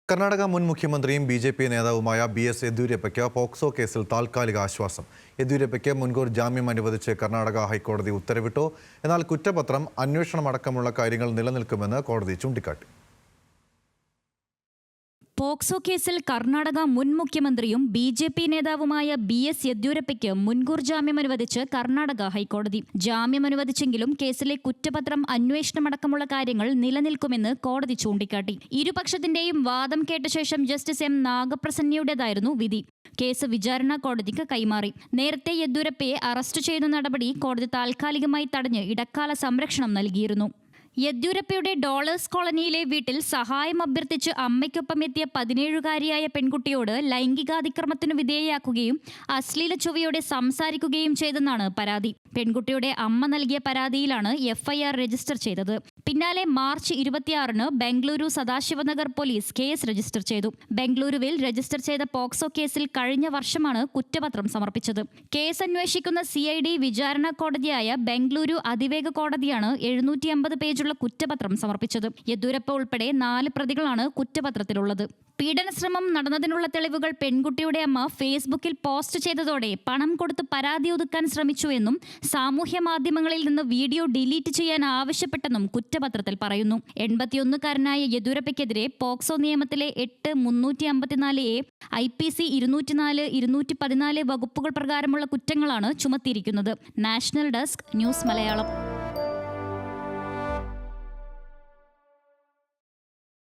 കർണാടക മുൻ മുഖ്യമന്ത്രിയും ബി.ജെ.പി. നേതാവുമായ ബി.എസ്. യെദ്യൂരപ്പയ്ക്ക് പോക്സോ കേസിൽ താൽക്കാലിക ആശ്വാസം. യെദ്യൂരപ്പയ്ക്ക് മുൻകൂർ ജാമ്യം അനുവദിച്ച് കർണാടക ഹൈക്കോടതി ഉത്തരവിട്ടു. എന്നാൽ കുറ്റപത്രം, അന്വേഷണമടക്കമുള്ള കാര്യങ്ങൾ നിലനിൽക്കുമെന്ന് കോടതി ചൂണ്ടിക്കാട്ടി. പോക്സോ കേസിൽ കർണാടക മുൻ മുഖ്യമന്ത്രിയും ബി.ജെ.പി. നേതാവുമായ ബി.എസ്. യെദ്യൂരപ്പയ്ക്ക് മുൻകൂർ ജാമ്യം അനുവദിച്ച് കർണാടക ഹൈക്കോടതി. ജാമ്യം അനുവദിച്ചെങ്കിലും കേസിലെ കുറ്റപത്രം, അന്വേഷണമടക്കമുള്ള കാര്യങ്ങൾ നിലനിൽക്കുമെന്ന് കോടതി ചൂണ്ടിക്കാട്ടി. ഇരുപക്ഷത്തിന്റെയും വാദം കേട്ട ശേഷം ജസ്റ്റിസ് എം. നാഗപ്രസന്നയുടേതായിരുന്നു വിധി. കേസ് വിചാരണ കോടതിക്ക് കൈമാറി. നേരത്തെ യെദ്യൂരപ്പയെ അറസ്റ്റ് ചെയ്യുന്ന നടപടി കോടതി താൽക്കാലികമായി തടഞ്ഞ് ഇടക്കാല സംരക്ഷണം നൽകിയിരുന്നു. യെദ്യൂരപ്പയുടെ ഡോളേഴ്സ് കോളനിയിലെ വീട്ടിൽ സഹായം അഭ്യർത്ഥിച്ച് അമ്മയ്ക്കൊപ്പം എത്തിയ 17-കാരിയായ പെൺകുട്ടിയോട് ലൈംഗികാതിക്രമത്തിനു വിധേയയാക്കുകയും അശ്ലീല ചുവയോടെ സംസാരിക്കുകയും ചെയ്തെന്നാണ് പരാതി. പെൺകുട്ടിയുടെ അമ്മ നൽകിയ പരാതിയിലാണ് എഫ്ഐആർ രജിസ്റ്റർ ചെയ്തത്. പിന്നാലെ മാർച്ച് 26-ന് Bengaluru Sadashivanagar police case register ചെയ്തു. ബംഗളൂരുവിൽ രജിസ്റ്റർ ചെയ്ത പോക്സോ കേസിൽ കഴിഞ്ഞ വർഷമാണ് കുറ്റപത്രം സമർപ്പിച്ചത്. കേസ് അന്വേഷിക്കുന്ന CID വിചാരണ കോടതിയായ ബംഗളൂരു അതിവേഗ കോടതിയാണ് 750 പേജുള്ള കുറ്റപത്രം സമർപ്പിച്ചത്. യെദ്യൂരപ്പ ഉൾപ്പെടെ 4 പ്രതികളാണ് കുറ്റപത്രത്തിലുള്ളത്. പീഡനശ്രമം നടന്നതിനുള്ള തെളിവുകൾ പെൺകുട്ടിയുടെ അമ്മ ഫേസ്ബുക്കിൽ പോസ്റ്റ് ചെയ്തതോടെ പണം കൊടുത്ത് പരാതി ഒതുക്കാൻ ശ്രമിച്ചുവെന്നും സാമൂഹ്യ മാധ്യമങ്ങളിൽ നിന്ന് വീഡിയോ ഡിലീറ്റ് ചെയ്യാൻ ആവശ്യപ്പെട്ടെന്നും കുറ്റപത്രത്തിൽ പറയുന്നു. 81-കാരനായ യെദ്യൂരപ്പയ്ക്കെതിരെ പോക്സോ നിയമത്തിലെ 8, 354A, IPC 204, 214 വകുപ്പുകൾ പ്രകാരമുള്ള കുറ്റങ്ങളാണ് ചുമത്തിയിരിക്കുന്നത്. National desk, news Malayalam.